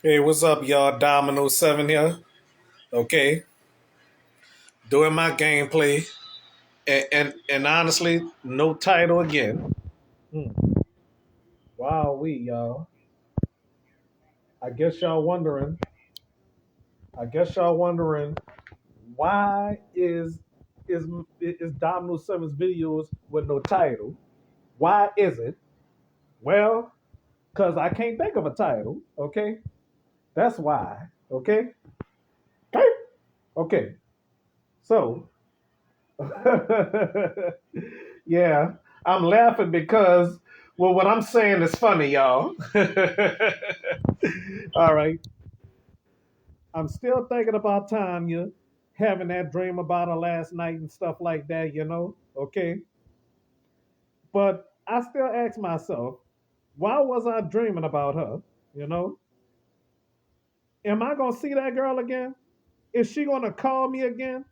Hey, what's up, y'all? Dominoes 7 here. Okay, doing my gameplay. And honestly, no title again. Hmm. Wow, y'all. I guess y'all wondering. I guess y'all wondering why is is Dominoes 7's videos with no title? Why is it? Well, because I can't think of a title. Okay, that's why. Okay, okay, okay. So yeah, I'm laughing because well, what I'm saying is funny, y'all. All right, I'm still thinking about Tanya having that dream about her last night and stuff like that, Okay, but I still ask myself, why was I dreaming about her? You know, am I gonna see that girl again? Is she gonna call me again?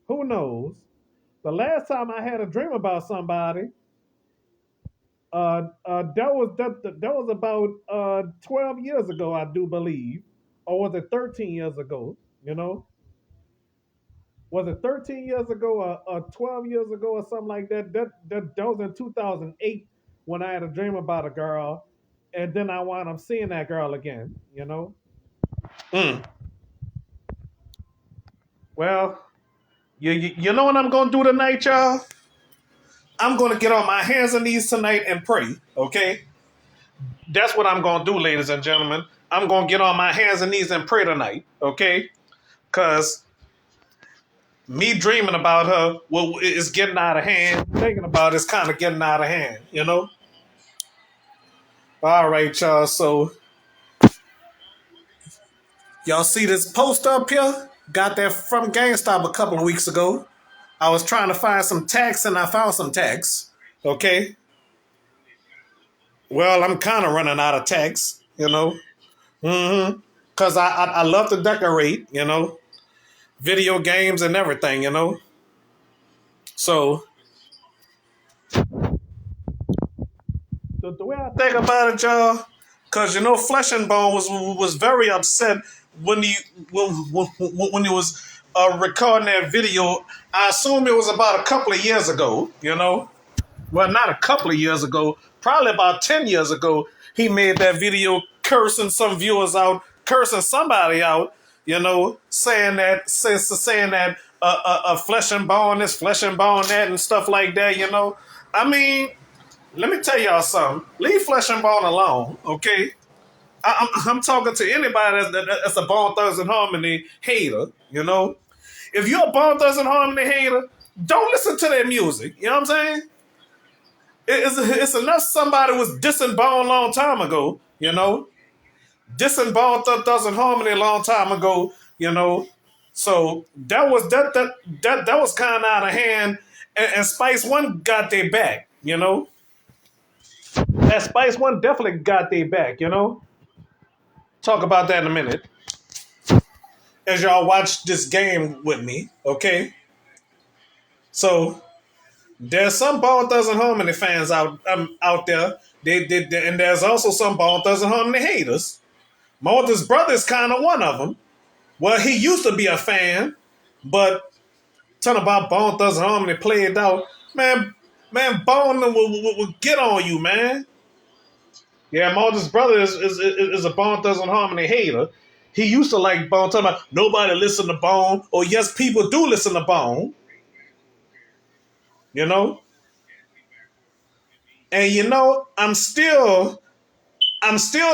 Who knows? The last time I had a dream about somebody, that was about 12 years ago, I do believe, or was it 13 years ago? You know, was it 13 years ago or 12 years ago or something like that? That was in 2008 when I had a dream about a girl, and then I wound up seeing that girl again. Mm. Well, you know what I'm gonna do tonight, y'all? I'm gonna get on my hands and knees tonight and pray. Okay, that's what I'm gonna do, ladies and gentlemen. I'm gonna get on my hands and knees and pray tonight. Okay, because me dreaming about her is getting out of hand. Thinking about it's kind of getting out of hand. All right, y'all. So y'all see this post up here? Got that from GameStop a couple of weeks ago. I was trying to find some tax and I found some tax. Okay. Well, I'm kind of running out of tax. Because I love to decorate. Video games and everything. So the way I think about it, y'all, because Flesh and Bone was very upset when he was recording that video. I assume it was about a couple of years ago. Well, not a couple of years ago, probably about 10 years ago. He made that video cursing some viewers out, cursing somebody out. Saying that flesh and bone this, flesh and bone that, and stuff like that. I mean, let me tell y'all something. Leave flesh and bone alone, okay? I'm talking to anybody that's a Bone Thugs and Harmony hater. If you're a Bone Thugs and Harmony hater, don't listen to their music. You know what I'm saying? It's enough somebody was dissing Bone a long time ago. Dissing Bone Thugs and Harmony a long time ago. So that was kind of out of hand, and Spice One got their back. That Spice One definitely got their back. Talk about that in a minute. As y'all watch this game with me, okay? So there's some Bone Thugs and Harmony fans out there. And there's also some Bone Thugs and Harmony haters. Malta's brother is kind of one of them. Well, he used to be a fan, but talking about Bone Thugs and Harmony played out, man, Bone will get on you, man. Yeah, Malta's brother is a Bone Thugs and Harmony hater. He used to like Bone, talking about nobody listen to Bone, or yes, people do listen to Bone. You know, and I'm still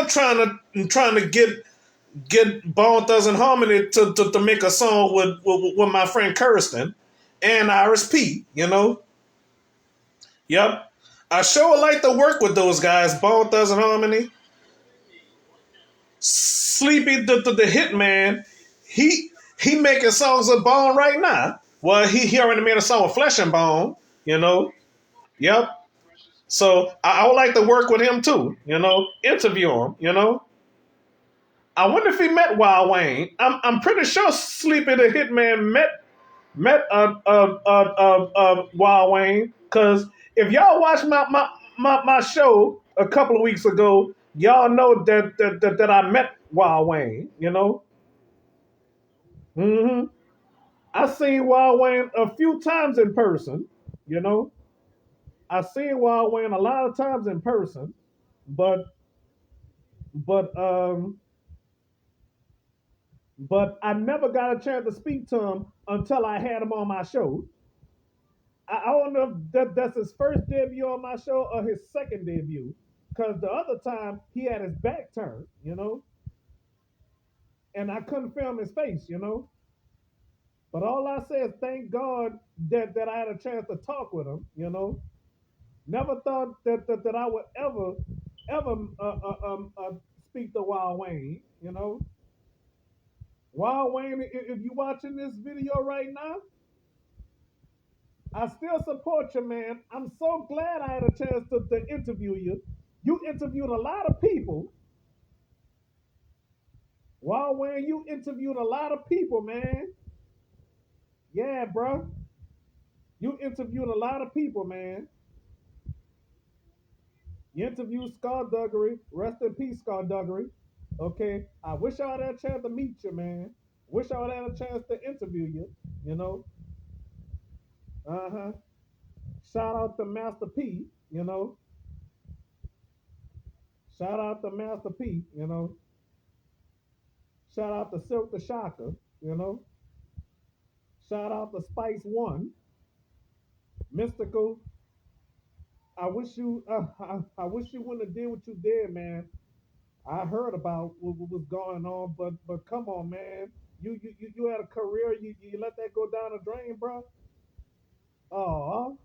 trying to get Bone Thugs and Harmony to make a song with my friend Kirsten and Iris P. Yep. I sure would like to work with those guys, Bone Thugs and Harmony. Sleepy the Hitman, he making songs with Bone right now. Well, he already made a song with Flesh and Bone. Yep. So I would like to work with him too. Interview him. I wonder if he met Wild Wayne. I'm pretty sure Sleepy the Hitman met Wild Wayne, because if y'all watch my show a couple of weeks ago, y'all know that I met Wild Wayne. Hmm I seen Wild Wayne a few times in person. You know, I seen Wild Wayne a lot of times in person, but but um but I never got a chance to speak to him until I had him on my show. I don't know if that's his first debut on my show or his second debut, because the other time he had his back turned, and I couldn't film his face. But all I say is thank God that I had a chance to talk with him. Never thought that I would ever speak to Wild Wayne. Wild Wayne, if you watching this video right now, I still support you, man. I'm so glad I had a chance to interview you. You interviewed a lot of people. Wild Wayne, you interviewed a lot of people, man. Yeah, bro. You interviewed a lot of people, man. You interviewed Skullduggery. Rest in peace, Skullduggery. Okay. I wish I had a chance to meet you, man. Wish I would have had a chance to interview you. You know. Uh huh. Shout out to Master P. You know. Shout out to Master P. Shout out to Silk the Shocker. You know. Shout out to Spice One. Mystical. I wish you wouldn't have did what you did, man. I heard about what was going on, but come on, man. You had a career. You let that go down the drain, bro. Oh,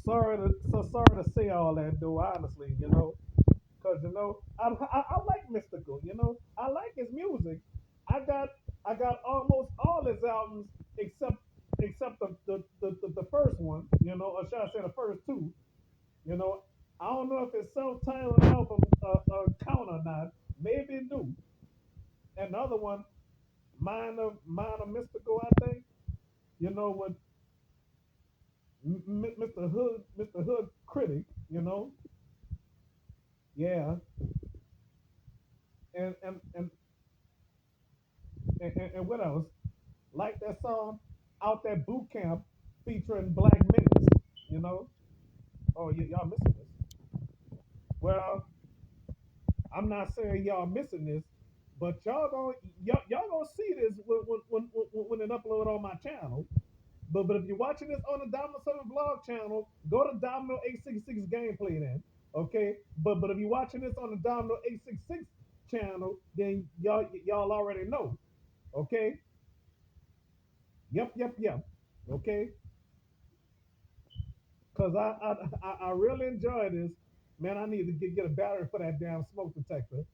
sorry to say all that, though. Honestly, because I like Mystical. I like his music. I got I got almost all his albums except the first one. Or should I say the first two? You know, I don't know if it's self-titled album count or not. Maybe it do. And the other one, Minor Mystical, I think. With Mr. Hood Critic. Yeah. And and and and what else? Like that song, Out That Boot Camp, featuring Black Menace. You know. Oh, y'all missing this? Well, I'm not saying y'all missing this, but y'all gonna see this when it upload on my channel. But if you're watching this on the Domino 7 vlog channel, go to Domino 866 gameplay then. Okay? But if you're watching this on the Domino 866 channel, then y'all already know. Okay? Yep. Okay? Cause I really enjoy this. Man, I need to get a battery for that damn smoke detector.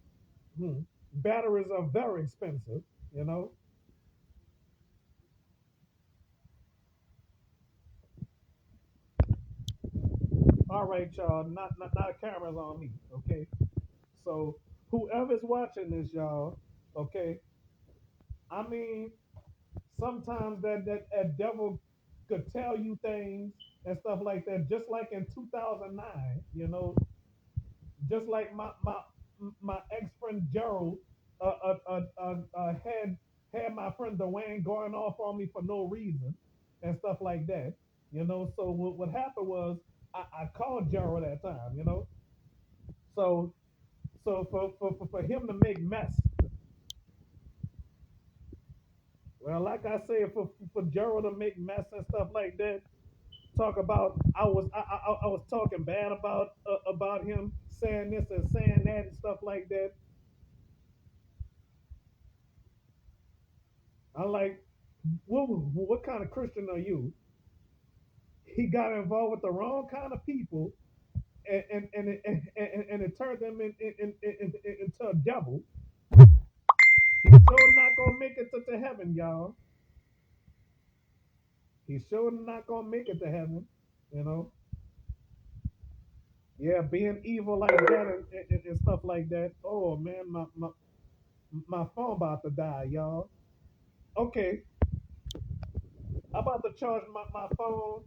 Hmm. Batteries are very expensive, you know. All right, y'all. Not the cameras on me, okay? So whoever's watching this, y'all, okay. I mean, sometimes that devil could tell you things and stuff like that. Just like in 2009, just like my ex friend Gerald had my friend Dwayne going off on me for no reason and stuff like that. So what happened was I called Gerald that time. So for him to make mess. Well, like I said, for Gerald to make mess and stuff like that, talk about I was talking bad about him, saying this and saying that and stuff like that. I like, what kind of Christian are you? He got involved with the wrong kind of people, and it turned them into a devil. He's sure not gonna make it to heaven, y'all. He's sure not gonna make it to heaven. You know. Yeah, being evil like that and stuff like that. Oh man, my phone about to die, y'all. Okay, I'm about to charge my phone,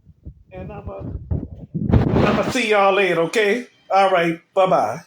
and I'm gonna see y'all later. Okay. All right. Bye bye.